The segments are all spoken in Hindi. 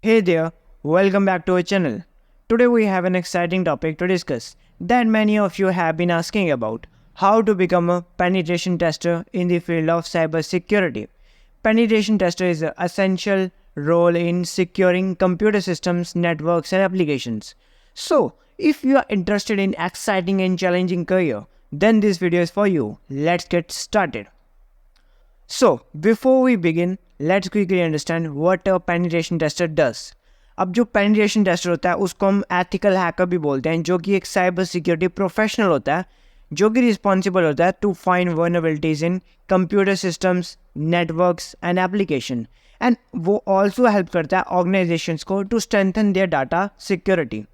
Hey there, welcome back to our channel. Today we have an exciting topic to discuss that many of you have been asking about: how to become a penetration tester in the field of cybersecurity. Penetration tester is an essential role in securing computer systems, networks, and applications. So, if you are interested in exciting and challenging career, then this video is for you. Let's get started. So, before we begin, let's quickly understand what a penetration tester does. अब जो penetration tester होता है उसको हम ethical hacker भी बोलते हैं, जो कि एक cyber security professional होता है, जो कि responsible होता है to find vulnerabilities in computer systems, networks and application. And वो also help करता है organizations को to strengthen their data security.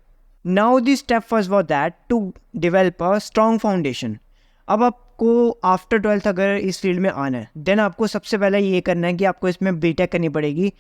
Now the step first was that to develop a strong foundation. अब आपको आफ्टर 12th अगर इस फील्ड में आना है, देन आपको सबसे पहले ये करना है कि आपको इसमें बीटेक करनी पड़ेगी,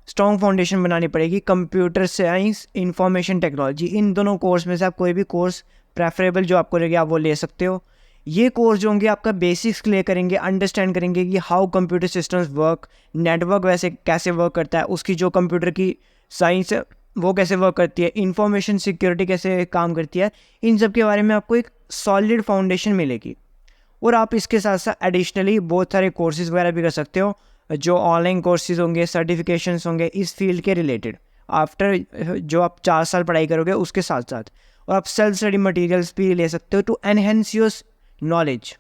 स्ट्रॉन्ग फाउंडेशन बनानी पड़ेगी, कंप्यूटर साइंस, इंफॉर्मेशन टेक्नोलॉजी, इन दोनों कोर्स में से आप कोई भी कोर्स प्रेफरेबल जो आपको लगे आप वो ले सकते हो. ये कोर्स जो होंगे आपका बेसिक्स क्लियर करेंगे, अंडरस्टैंड करेंगे कि how computer systems work, network वैसे कैसे वर्क करता है, उसकी जो कंप्यूटर की साइंस है वो कैसे वर्क करती है, इंफॉर्मेशन सिक्योरिटी कैसे काम करती है, इन सब के बारे में आपको एक सॉलिड फाउंडेशन मिलेगी. और आप इसके साथ साथ एडिशनली बहुत सारे कोर्सेज वगैरह भी कर सकते हो, जो ऑनलाइन कोर्सेज होंगे, सर्टिफिकेशंस होंगे इस फील्ड के रिलेटेड, आफ्टर जो आप 4 साल पढ़ाई करोगे उसके साथ साथ. और आप सेल्फ स्टडी मटेरियल्स भी ले सकते हो to enhance your knowledge.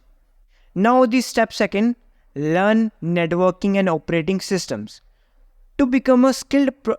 Now the step second, learn networking and operating systems. To become a skilled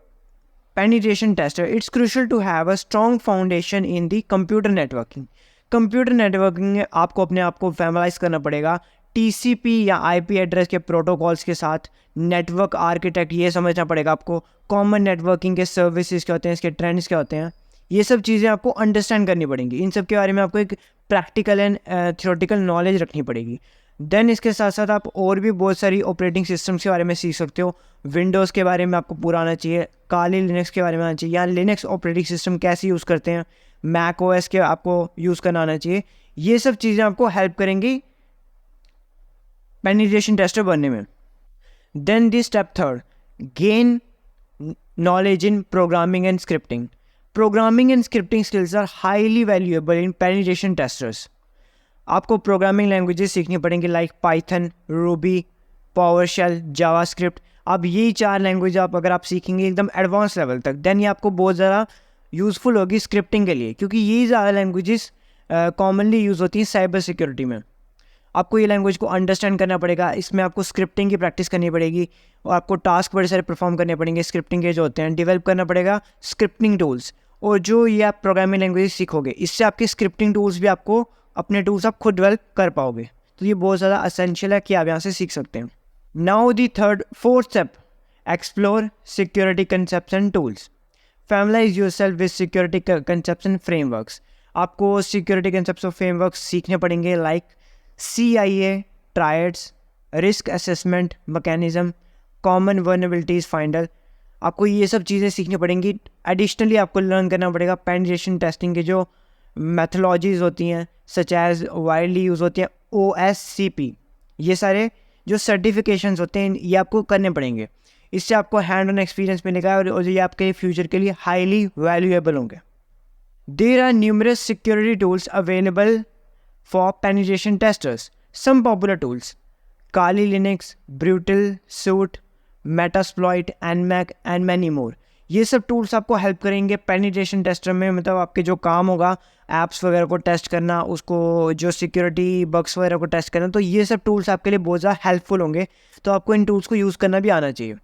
penetration tester, it's crucial to have a strong foundation in the computer networking. Computer networking में आपको अपने आप को फैमिलाइज करना पड़ेगा टीसीपी या आईपी एड्रेस के प्रोटोकॉल्स के साथ. नेटवर्क आर्किटेक्ट ये समझना पड़ेगा आपको, कॉमन नेटवर्किंग के सर्विसेज क्या होते हैं, इसके ट्रेंड्स क्या होते हैं, ये सब चीज़ें आपको अंडरस्टैंड करनी पड़ेंगी. इन सब के बारे में आपको एक प्रैक्टिकल एंड थियोरेटिकल नॉलेज रखनी पड़ेगी. देन इसके साथ साथ आप और भी बहुत सारी ऑपरेटिंग सिस्टम्स के बारे में सीख सकते हो. विंडोज़ के बारे में आपको पूरा आना चाहिए, काली लिनक्स के बारे में आना चाहिए, या लिनक्स ऑपरेटिंग सिस्टम कैसे यूज़ करते हैं, मैक ओएस के आपको यूज़ करना आना चाहिए. ये सब चीज़ें आपको हेल्प करेंगी पेनिट्रेशन टेस्टर बनने में. Then the step third, gain knowledge in programming and scripting. Programming and scripting skills are highly valuable in penetration testers. आपको प्रोग्रामिंग लैंग्वेजेस सीखनी पड़ेंगी like Python, Ruby, PowerShell, JavaScript. अब ये 4 लैंग्वेज आप अगर आप सीखेंगे एकदम एडवांस लेवल तक, देन ये आपको बहुत ज़्यादा यूज़फुल होगी स्क्रिप्टिंग के लिए, क्योंकि ये ज़्यादा लैंग्वेजेस कॉमनली यूज़ होती हैं साइबर सिक्योरिटी में. आपको ये लैंग्वेज को अंडरस्टैंड करना पड़ेगा, इसमें आपको स्क्रिप्टिंग की प्रैक्टिस करनी पड़ेगी, और आपको टास्क बड़े सारे परफॉर्म करने पड़ेंगे स्क्रिप्टिंग के जो होते हैं. डेवलप करना पड़ेगा स्क्रिप्टिंग टूल्स, और जो ये आप प्रोग्रामिंग लैंग्वेज सीखोगे इससे आपके स्क्रिप्टिंग टूल्स भी आपको अपने टूल्स आप खुद डेवलप कर पाओगे. तो ये बहुत ज़्यादा असेंशियल है कि आप यहाँ से सीख सकते हैं. Now the fourth step, explore security concepts and tools. Familiarize yourself with security concepts and frameworks. आपको सिक्योरिटी कंसेप्ट्स और फ्रेमवर्क्स सीखने पड़ेंगे like CIA, triads, risk assessment mechanism, common vulnerabilities finder. आपको ये सब चीज़ें सीखनी पड़ेंगी. एडिशनली आपको लर्न करना पड़ेगा पेनिट्रेशन टेस्टिंग के जो मैथोलॉजीज़ होती हैं, सच एज वाइडली यूज़ होती हैं OSCP. ये सारे जो सर्टिफिकेशंस होते हैं ये आपको करने पड़ेंगे. इससे आपको हैंड ऑन एक्सपीरियंस मिलेगा और ये आपके फ्यूचर के लिए हाईली वैल्यूएबल होंगे. There are numerous security tools available for penetration testers. Some popular tools: Kali Linux, brutal, suite, Metasploit, Nmap and many more. ये सब टूल्स आपको हेल्प करेंगे पेनिट्रेशन टेस्टर में. मतलब आपके जो काम होगा ऐप्स वगैरह को टेस्ट करना, उसको जो सिक्योरिटी बग्स वगैरह को टेस्ट करना, तो ये सब टूल्स आपके लिए बहुत ज़्यादा हेल्पफुल होंगे. तो आपको इन टूल्स को यूज़ करना भी आना चाहिए.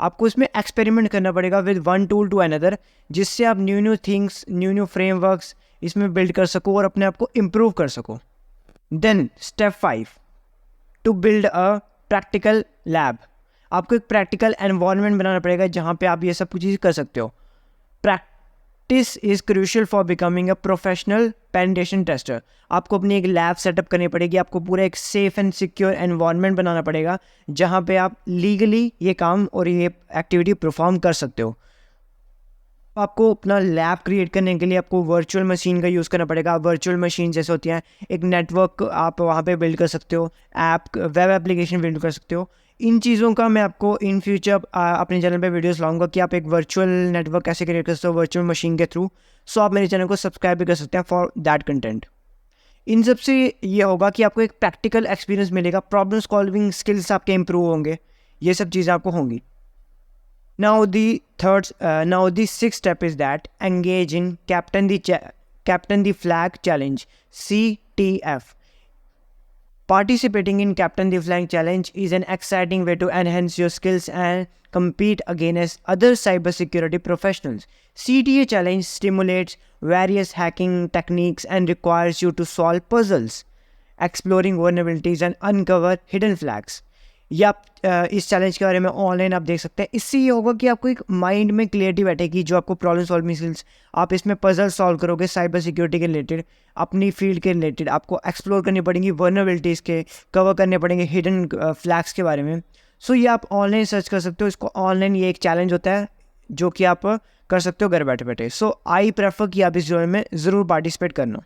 आपको इसमें एक्सपेरिमेंट करना पड़ेगा with one tool to another, जिससे आप न्यू थिंग्स, न्यू फ्रेमवर्क्स इसमें बिल्ड कर सको और अपने आप को इम्प्रूव कर सको. Then step 5, to build a practical lab. आपको एक प्रैक्टिकल एनवायरनमेंट बनाना पड़ेगा जहाँ पे आप ये सब कुछ चीज़ कर सकते हो. Practice is crucial for becoming a professional penetration tester. आपको अपनी एक लैब सेटअप करनी पड़ेगी, आपको पूरा एक सेफ एंड सिक्योर एनवायरनमेंट बनाना पड़ेगा जहाँ पे आप लीगली ये काम और ये एक्टिविटी परफॉर्म कर सकते हो. आपको अपना लैब क्रिएट करने के लिए आपको वर्चुअल मशीन का यूज़ करना पड़ेगा। वर्चुअल मशीन जैसे होती हैं, एक नेटवर्क आप वहाँ पे बिल्ड कर सकते हो, वेब एप्लीकेशन बिल्ड कर सकते हो। इन चीज़ों का मैं आपको इन फ्यूचर अपने चैनल पे वीडियोस लाऊंगा कि आप एक वर्चुअल नेटवर्क कैसे क्रिएट कर सकते हो वर्चुअल मशीन के थ्रू। सो आप मेरे चैनल को सब्सक्राइब भी कर सकते हैं फॉर दैट कंटेंट। इन सब से ये होगा कि आपको एक प्रैक्टिकल एक्सपीरियंस मिलेगा, प्रॉब्लम सॉल्विंग स्किल्स आपके इंप्रूव होंगे, ये सब चीज़ें आपको होंगी। Now the sixth step is that engage in Captain the Flag Challenge (CTF). Participating in Captain the Flag Challenge is an exciting way to enhance your skills and compete against other cybersecurity professionals. CTA Challenge stimulates various hacking techniques and requires you to solve puzzles, exploring vulnerabilities and uncover hidden flags. या आप इस चैलेंज के बारे में ऑनलाइन आप देख सकते हैं। इससे ये होगा कि आपको एक माइंड में क्लियरिटी बैठेगी, जो आपको प्रॉब्लम सॉल्विंग स्किल्स, आप इसमें पजल सॉल्व करोगे साइबर सिक्योरिटी के रिलेटेड, अपनी फील्ड के रिलेटेड आपको एक्सप्लोर करनी पड़ेंगी, वर्नरेबिलिटीज़ के कवर करने पड़ेंगे, हिडन फ्लैग्स के बारे में। सो ये आप ऑनलाइन सर्च कर सकते हो, इसको ऑनलाइन ये एक चैलेंज होता है जो कि आप कर सकते हो घर बैठे बैठे। सो आई प्रेफर कि आप इस जोन में ज़रूर पार्टिसिपेट करना।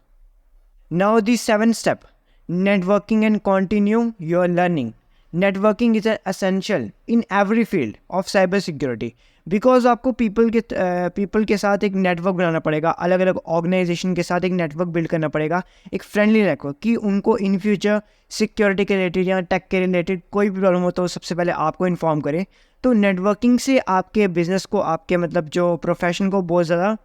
Now the seventh step, networking and continue your learning. Networking is essential in every field of cyber security, because आपको पीपल के साथ एक नेटवर्क बनाना पड़ेगा, अलग अलग ऑर्गेनाइजेशन के साथ एक नेटवर्क बिल्ड करना पड़ेगा, एक फ्रेंडली नेटवर्क, कि उनको इन फ्यूचर सिक्योरिटी के रिलेटेड या टेक के रिलेटेड कोई भी प्रॉब्लम हो तो सबसे पहले आपको इन्फॉर्म करें। तो नेटवर्किंग से आपके बिजनेस को, आपके मतलब जो प्रोफेशन को बहुत ज़्यादा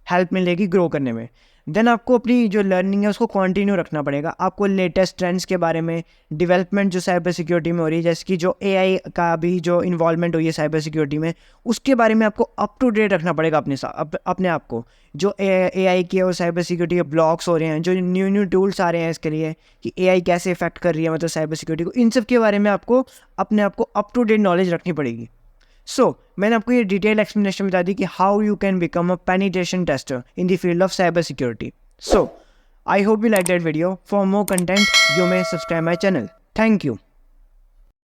हेल्प मिलेगी ग्रो करने में। देन आपको अपनी जो लर्निंग है उसको कंटिन्यू रखना पड़ेगा। आपको लेटेस्ट ट्रेंड्स के बारे में, डेवलपमेंट जो साइबर सिक्योरिटी में हो रही है, जैसे कि जो एआई का भी जो इन्वॉल्वमेंट हुई है साइबर सिक्योरिटी में, उसके बारे में आपको अप टू डेट रखना पड़ेगा अपने आप को। जो एआई के और साइबर सिक्योरिटी के ब्लॉग्स हो रहे हैं, जो न्यू टूल्स आ रहे हैं इसके लिए कि एआई कैसे इफेक्ट कर रही है मतलब साइबर सिक्योरिटी को, इन सब के बारे में आपको अपने आप को अप टू डेट नॉलेज रखनी पड़ेगी। मैंने आपको ये डिटेल एक्सप्लेनेशन बता दी कि how you can become a penetration tester in the field of cyber security. I hope you like that video. For more content you may subscribe my channel. Thank you.